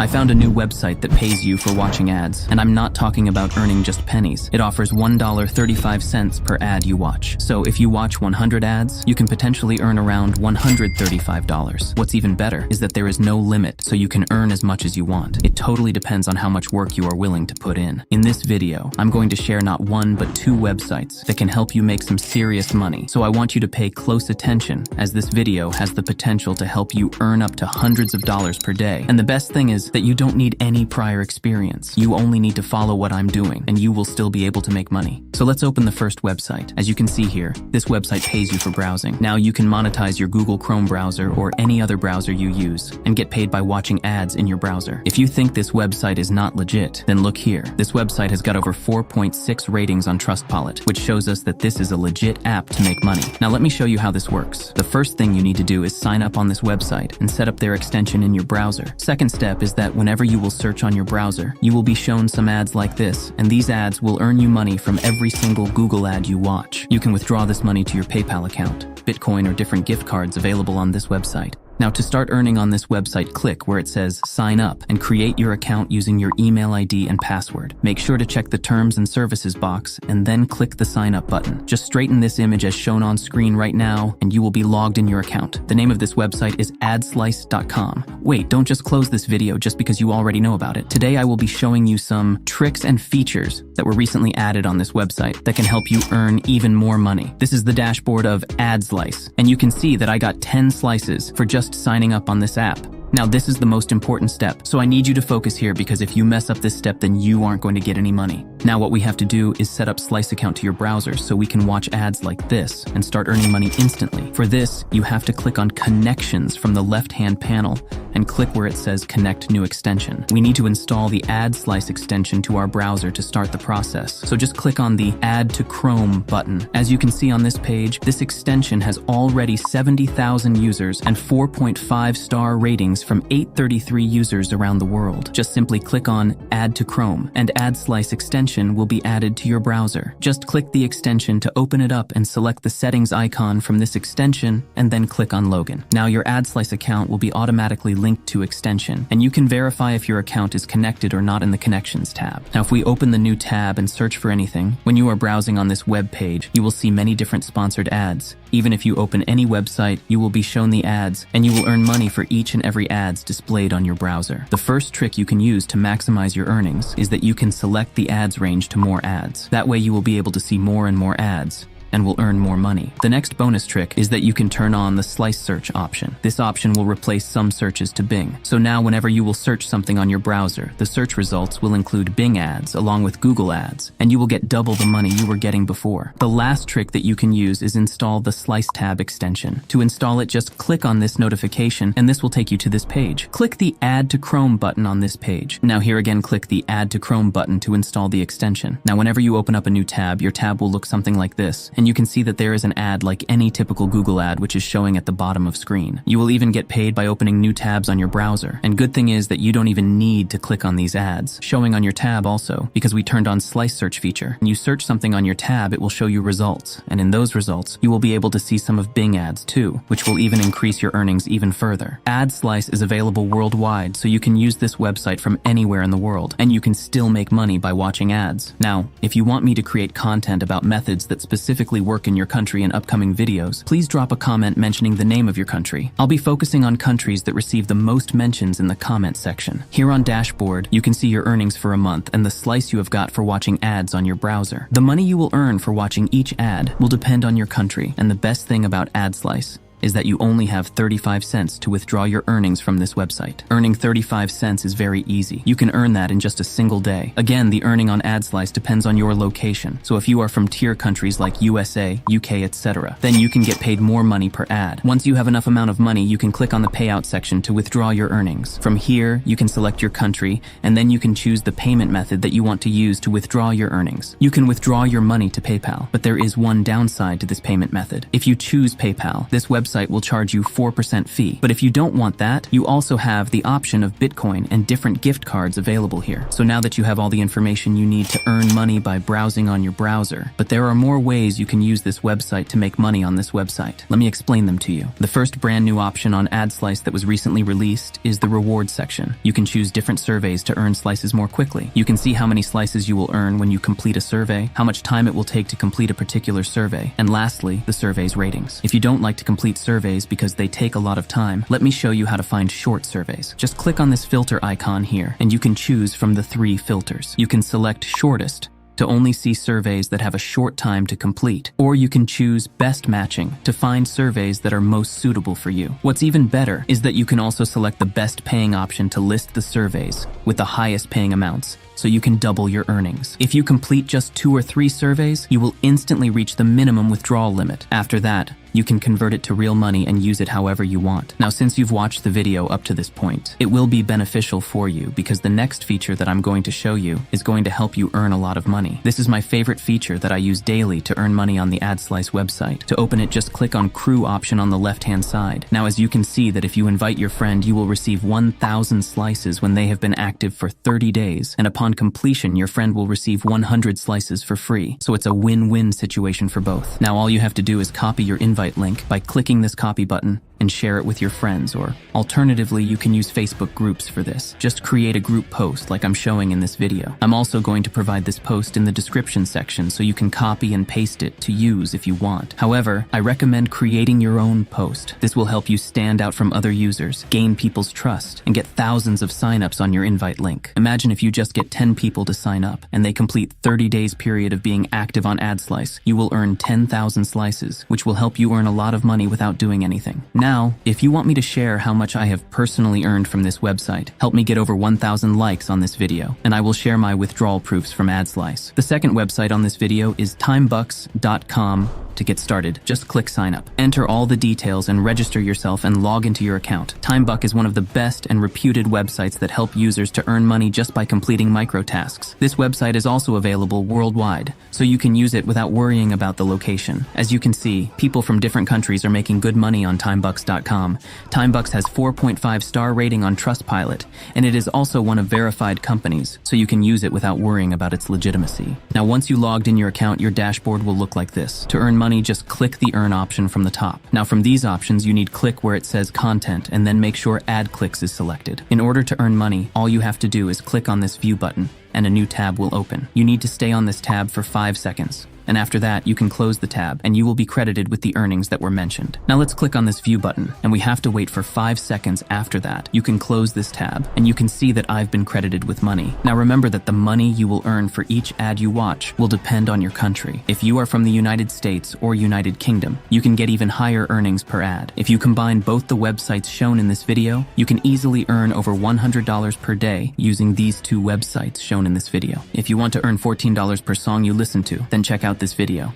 I found a new website that pays you for watching ads, and I'm not talking about earning just pennies. It offers $1.35 per ad you watch. So if you watch 100 ads, you can potentially earn around $135. What's even better is that there is no limit, so you can earn as much as you want. It totally depends on how much work you are willing to put in. In this video, I'm going to share not one but two websites that can help you make some serious money. So I want you to pay close attention, as this video has the potential to help you earn up to hundreds of dollars per day. And the best thing is that you don't need any prior experience. You only need to follow what I'm doing, and you will still be able to make money. So let's open the first website. As you can see here, this website pays you for browsing. Now you can monetize your Google Chrome browser or any other browser you use and get paid by watching ads in your browser. If you think this website is not legit, then look here. This website has got over 4.6 ratings on Trustpilot, which shows us that this is a legit app to make money. Now let me show you how this works. The first thing you need to do is sign up on this website and set up their extension in your browser. Second step is that whenever you will search on your browser, you will be shown some ads like this, and these ads will earn you money from every single Google ad you watch. You can withdraw this money to your PayPal account, Bitcoin, or different gift cards available on this website. Now to start earning on this website, click where it says sign up and create your account using your email ID and password. Make sure to check the terms and services box and then click the sign up button. Just straighten this image as shown on screen right now and you will be logged in your account. The name of this website is adslice.com. Wait, don't just close this video just because you already know about it. Today I will be showing you some tricks and features that were recently added on this website that can help you earn even more money. This is the dashboard of AdSlice, and you can see that I got 10 slices for just signing up on this app. Now this is the most important step, so I need you to focus here because if you mess up this step, then you aren't going to get any money. Now what we have to do is set up Slice account to your browser so we can watch ads like this and start earning money instantly. For this, you have to click on Connections from the left-hand panel and click where it says Connect New Extension. We need to install the AdSlice extension to our browser to start the process. So just click on the Add to Chrome button. As you can see on this page, this extension has already 70,000 users and 4.5-star ratings from 833 users around the world. Just simply click on Add to Chrome and AdSlice extension will be added to your browser. Just click the extension to open it up and select the settings icon from this extension and then click on Login. Now your AdSlice account will be automatically linked to extension and you can verify if your account is connected or not in the Connections tab. Now if we open the new tab and search for anything, when you are browsing on this web page, you will see many different sponsored ads. Even if you open any website, you will be shown the ads and you will earn money for each and every ads displayed on your browser. The first trick you can use to maximize your earnings is that you can select the ads range to more ads. That way you will be able to see more and more ads and will earn more money. The next bonus trick is that you can turn on the slice search option. This option will replace some searches to Bing. So now whenever you will search something on your browser, the search results will include Bing ads along with Google ads, and you will get double the money you were getting before. The last trick that you can use is install the Slice tab extension. To install it, just click on this notification and this will take you to this page. Click the Add to Chrome button on this page. Now here again, click the Add to Chrome button to install the extension. Now whenever you open up a new tab, your tab will look something like this. And you can see that there is an ad like any typical Google ad which is showing at the bottom of screen. You will even get paid by opening new tabs on your browser. And good thing is that you don't even need to click on these ads showing on your tab also, because we turned on Slice search feature. When you search something on your tab, it will show you results. And in those results, you will be able to see some of Bing ads too, which will even increase your earnings even further. AdSlice is available worldwide, so you can use this website from anywhere in the world, and you can still make money by watching ads. Now, if you want me to create content about methods that specifically work in your country in upcoming videos, please drop a comment mentioning the name of your country. I'll be focusing on countries that receive the most mentions in the comment section. Here on Dashboard, you can see your earnings for a month and the slice you have got for watching ads on your browser. The money you will earn for watching each ad will depend on your country, and the best thing about AdSlice is that you only have 35 cents to withdraw your earnings from this website. Earning 35 cents is very easy. You can earn that in just a single day. Again, the earning on AdSlice depends on your location. So if you are from tier countries like USA, UK, etc., then you can get paid more money per ad. Once you have enough amount of money, you can click on the payout section to withdraw your earnings. From here, you can select your country, and then you can choose the payment method that you want to use to withdraw your earnings. You can withdraw your money to PayPal, but there is one downside to this payment method. If you choose PayPal, this website website will charge you 4% fee. But if you don't want that, you also have the option of Bitcoin and different gift cards available here. So now that you have all the information you need to earn money by browsing on your browser, but there are more ways you can use this website to make money on this website. Let me explain them to you. The first brand new option on AdSlice that was recently released is the reward section. You can choose different surveys to earn slices more quickly. You can see how many slices you will earn when you complete a survey, how much time it will take to complete a particular survey, and lastly, the survey's ratings. If you don't like to complete surveys because they take a lot of time, let me show you how to find short surveys. Just click on this filter icon here, and you can choose from the 3 filters. You can select shortest to only see surveys that have a short time to complete, or you can choose best matching to find surveys that are most suitable for you. What's even better is that you can also select the best paying option to list the surveys with the highest paying amounts, so you can double your earnings. If you complete just 2 or 3 surveys, you will instantly reach the minimum withdrawal limit. After that, you can convert it to real money and use it however you want. Now, since you've watched the video up to this point, it will be beneficial for you because the next feature that I'm going to show you is going to help you earn a lot of money. This is my favorite feature that I use daily to earn money on the AdSlice website. To open it, just click on Crew option on the left-hand side. Now, as you can see that if you invite your friend, you will receive 1,000 slices when they have been active for 30 days, and upon completion, your friend will receive 100 slices for free. So it's a win-win situation for both. Now, all you have to do is copy your invite link by clicking this copy button and share it with your friends, or alternatively, you can use Facebook groups for this. Just create a group post like I'm showing in this video. I'm also going to provide this post in the description section so you can copy and paste it to use if you want. However, I recommend creating your own post. This will help you stand out from other users, gain people's trust, and get thousands of signups on your invite link. Imagine if you just get 10 people to sign up and they complete 30 days period of being active on AdSlice. You will earn 10,000 slices, which will help you earn a lot of money without doing anything. Now, if you want me to share how much I have personally earned from this website, help me get over 1,000 likes on this video, and I will share my withdrawal proofs from AdSlice. The second website on this video is timebucks.com. To get started, just click sign up. Enter all the details and register yourself and log into your account. TimeBuck is one of the best and reputed websites that help users to earn money just by completing microtasks. This website is also available worldwide, so you can use it without worrying about the location. As you can see, people from different countries are making good money on timebucks.com. TimeBucks has 4.5 star rating on Trustpilot, and it is also one of verified companies, so you can use it without worrying about its legitimacy. Now, once you logged in your account, your dashboard will look like this. To earn money, just click the earn option from the top. Now, from these options, you need click where it says content and then make sure add clicks is selected. In order to earn money, all you have to do is click on this view button and a new tab will open. You need to stay on this tab for 5 seconds. And after that, you can close the tab and you will be credited with the earnings that were mentioned. Now let's click on this view button and we have to wait for 5 seconds after that. You can close this tab and you can see that I've been credited with money. Now remember that the money you will earn for each ad you watch will depend on your country. If you are from the United States or United Kingdom, you can get even higher earnings per ad. If you combine both the websites shown in this video, you can easily earn over $100 per day using these 2 websites shown in this video. If you want to earn $14 per song you listen to, then check out this video.